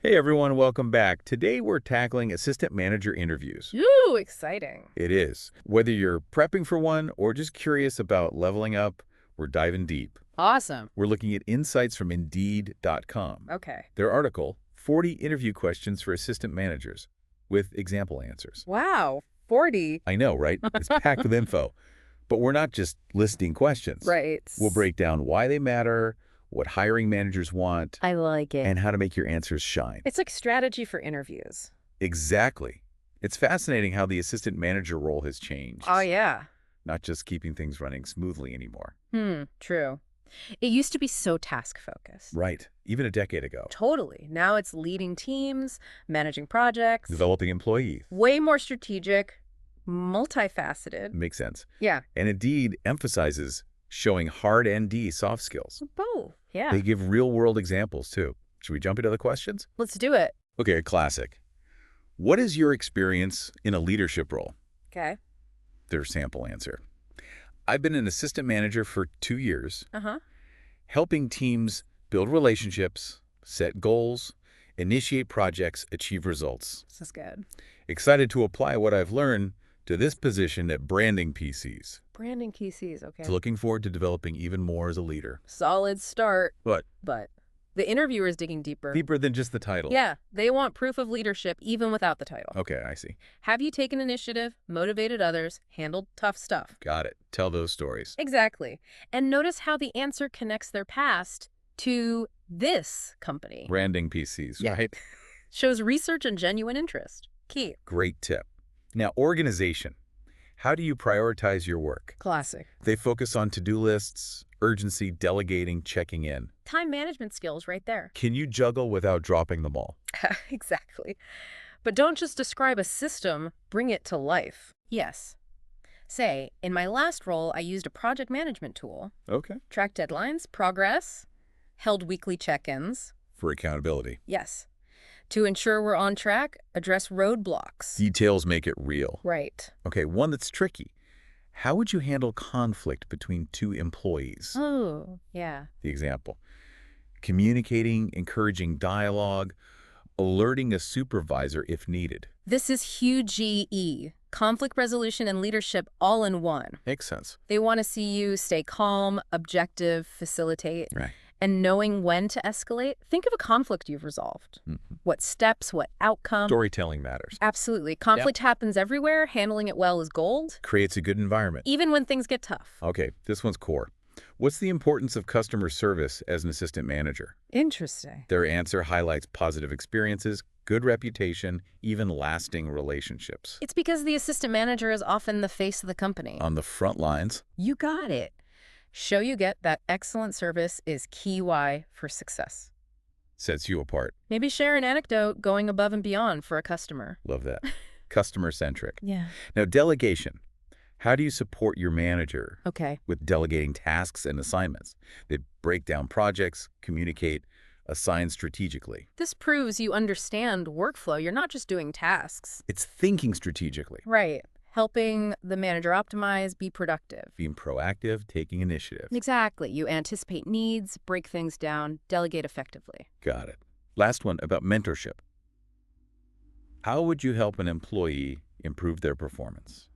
Hey everyone, welcome back. Today we're tackling assistant manager interviews. Ooh, exciting. It is. Whether you're prepping for one or just curious about leveling up, we're diving deep. Awesome. We're looking at insights from Indeed.com. Okay. Their article, 40 Interview Questions for Assistant Managers, with example answers. Wow, 40. I know, right? It's packed with info. But we're not just listing questions. Right. We'll break down why they matter, what hiring managers want, I like it. and how to make your answers shine. It's like strategy for interviews. Exactly. It's fascinating how the assistant manager role has changed. Oh, yeah. Not just keeping things running smoothly anymore. True. It used to be so task-focused. Right. Even a decade ago. Totally. Now it's leading teams, managing projects. Developing employees. Way more strategic, multifaceted. Makes sense. Yeah. And Indeed emphasizes showing hard ND soft skills. Both. Yeah. They give real-world examples, too. Should we jump into the questions? Let's do it. Okay, a classic. What is your experience in a leadership role? Okay. Their sample answer. I've been an assistant manager for 2 years, helping teams build relationships, set goals, initiate projects, achieve results. This is good. Excited to apply what I've learned to this position at Branding PCs. Branding PCs, okay. So looking forward to developing even more as a leader. Solid start. But The interviewer is digging deeper. deeper than just the title. Yeah, they want proof of leadership even without the title. Okay, I see. Have you taken initiative, motivated others, handled tough stuff? Got it. Tell those stories. Exactly. And notice how the answer connects their past to this company. Branding PCs, Yeah. right? Shows research and genuine interest. Key. Great tip. Now, organization. How do you prioritize your work? Classic. They focus on to-do lists, urgency, delegating, checking in. Time management skills right there. Can you juggle without dropping them all? Exactly. But don't just describe a system, bring it to life. Yes. Say, in my last role, I used a project management tool. Okay. Tracked deadlines, progress, held weekly check-ins. For accountability. Yes. To ensure we're on track, address roadblocks. Details make it real. Right. Okay, one that's tricky. How would you handle conflict between two employees? Oh, yeah. The example. Communicating, encouraging dialogue, alerting a supervisor if needed. This is huge GE. Conflict resolution and leadership all in one. Makes sense. They want to see you stay calm, objective, facilitate. Right. And knowing when to escalate. Think of a conflict you've resolved. What steps, what outcome. Storytelling matters. Absolutely. Conflict happens everywhere. Handling it well is gold. Creates a good environment. Even when things get tough. Okay, this one's core. What's the importance of customer service as an assistant manager? Interesting. Their answer highlights positive experiences, good reputation, even lasting relationships. It's because the assistant manager is often the face of the company. On the front lines. You got it. Show you get that excellent service is key why for success. Sets you apart. Maybe share an anecdote going above and beyond for a customer. Love that. Customer-centric. Yeah. Now, delegation. How do you support your manager Okay. with delegating tasks and assignments? They break down projects, communicate, assign strategically. This proves you understand workflow. You're not just doing tasks. It's thinking strategically. Right. Helping the manager optimize, be productive. Being proactive, taking initiative. Exactly. You anticipate needs, break things down, delegate effectively. Got it. Last one about mentorship. How would you help an employee improve their performance?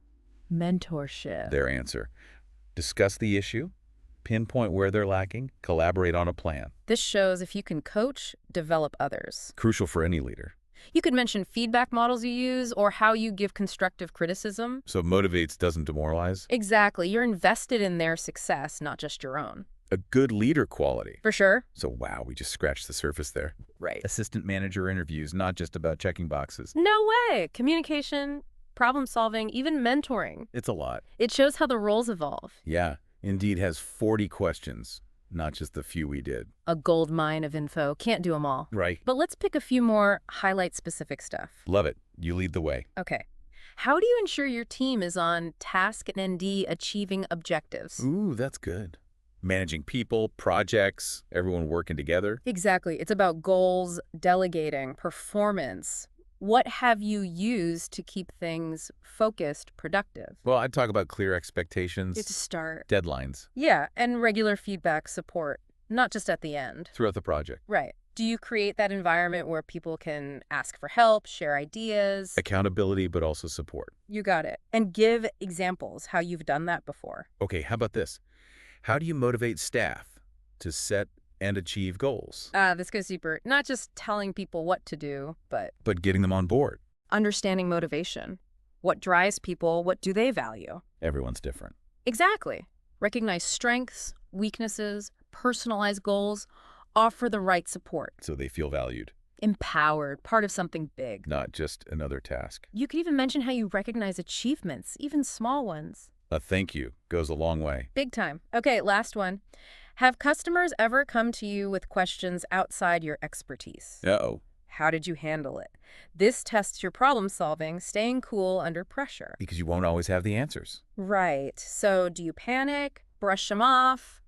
Mentorship. Their answer. Discuss the issue, pinpoint where they're lacking, collaborate on a plan. This shows if you can coach, develop others. Crucial for any leader. You could mention feedback models you use or how you give constructive criticism. So motivates doesn't demoralize. Exactly. You're invested in their success, not just your own. A good leader quality. For sure. So wow, we just scratched the surface there. Right. Assistant manager interviews, not just about checking boxes. No way. Communication, problem solving, even mentoring. It's a lot. It shows how the roles evolve. Yeah, Indeed has 40 questions, not just the few we did. A gold mine of info. Can't do them all. Right. But let's pick a few more highlight-specific stuff. Love it. You lead the way. Okay. How do you ensure your team is on task and ND achieving objectives? Ooh, that's good. Managing people, projects, everyone working together. Exactly. It's about goals, delegating, performance. What have you used to keep things focused, productive? Well, I'd talk about clear expectations. It's a start. Deadlines. Yeah, and regular feedback support, not just at the end. Throughout the project. Right. Do you create that environment where people can ask for help, share ideas? Accountability, but also support. You got it. And give examples how you've done that before. Okay, how about this? How do you motivate staff to set and achieve goals? This goes deeper. Not just telling people what to do, but But getting them on board. understanding motivation. What drives people? What do they value? Everyone's different. Exactly. Recognize strengths, weaknesses, personalize goals, offer the right support. So they feel valued, Empowered, part of something big. not just another task. You could even mention how you recognize achievements, even small ones. A thank you goes a long way. Big time. Okay, last one. Have customers ever come to you with questions outside your expertise? Uh-oh. How did you handle it? This tests your problem solving, staying cool under pressure. Because you won't always have the answers. Right. So do you panic, brush them off,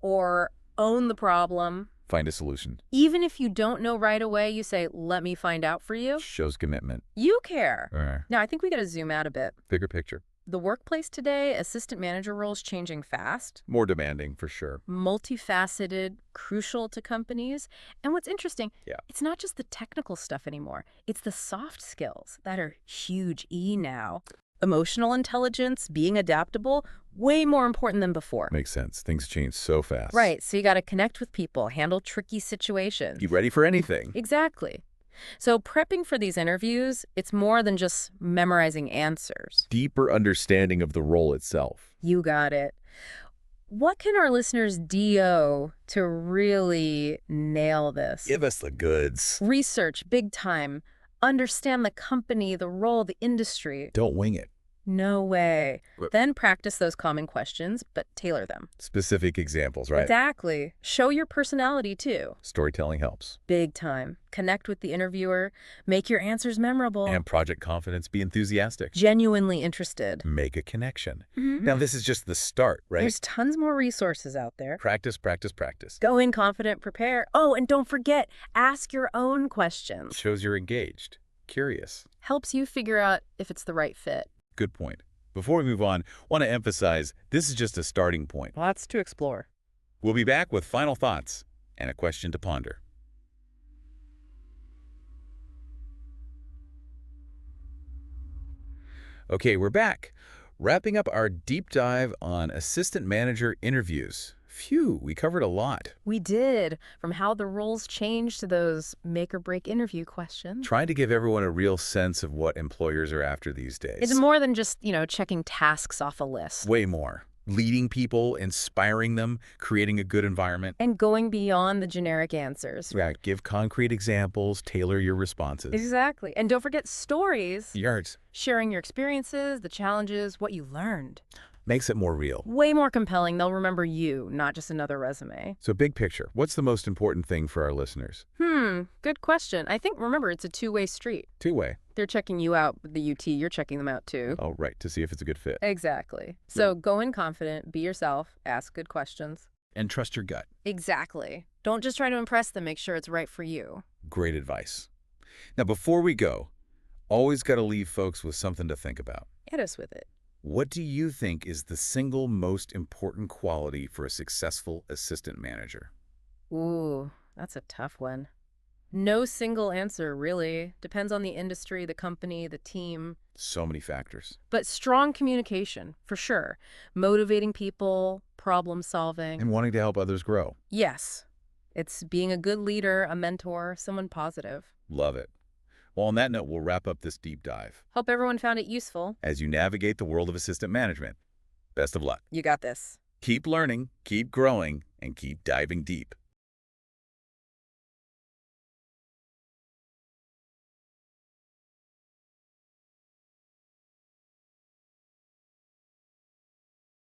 or own the problem? Find a solution. Even if you don't know right away, you say, let me find out for you. Shows commitment. You care. All right. Now, I think we got to zoom out a bit. Bigger picture. The workplace today, assistant manager roles changing fast, More demanding, for sure. multifaceted, crucial to companies. And what's interesting, Yeah. it's not just the technical stuff anymore. It's the soft skills that are huge E now. Emotional intelligence, being adaptable, way more important than before. Makes sense. Things change so fast. Right, so you got to connect with people, handle tricky situations. You ready for anything? Exactly. So prepping for these interviews, it's more than just memorizing answers. Deeper understanding of the role itself. You got it. What can our listeners do to really nail this? Give us the goods. Research, big time. Understand the company, the role, the industry. Don't wing it. No way. But- Then practice those common questions, but tailor them. Specific examples, right? Exactly. Show your personality, too. Storytelling helps. Big time. Connect with the interviewer. Make your answers memorable. And project confidence, be enthusiastic. Genuinely interested. Make a connection. Mhm. Now, this is just the start, right? There's tons more resources out there. Practice, practice, practice. Go in confident, prepare. Oh, and don't forget, ask your own questions. Shows you're engaged, curious. Helps you figure out if it's the right fit. Good point. Before we move on, want to emphasize this is just a starting point. Lots to explore. We'll be back with final thoughts and a question to ponder. Okay, we're back. Wrapping up our deep dive on assistant manager interviews. Phew, we covered a lot. We did, from how the roles changed to those make-or-break interview questions. Trying to give everyone a real sense of what employers are after these days. It's more than just, checking tasks off a list. Way more. Leading people, inspiring them, creating a good environment. And going beyond the generic answers. Yeah, give concrete examples, tailor your responses. Exactly. And don't forget stories. Yards. Sharing your experiences, the challenges, what you learned. Makes it more real. Way more compelling. They'll remember you, not just another resume. So big picture, what's the most important thing for our listeners? Good question. I think, remember, it's a two-way street. Two-way. They're checking you out with the UT. You're checking them out, too. Oh, right, to see if it's a good fit. Exactly. So go in confident, be yourself, ask good questions. And trust your gut. Exactly. Don't just try to impress them. Make sure it's right for you. Great advice. Now, before we go, always got to leave folks with something to think about. Hit us with it. What do you think is the single most important quality for a successful assistant manager? Ooh, that's a tough one. No single answer, really. Depends on the industry, the company, the team. So many factors. But strong communication, for sure. Motivating people, problem solving. And wanting to help others grow. Yes. It's being a good leader, a mentor, someone positive. Love it. Well, on that note, we'll wrap up this deep dive. Hope everyone found it useful. As you navigate the world of assistant management, best of luck. You got this. Keep learning, keep growing, and keep diving deep.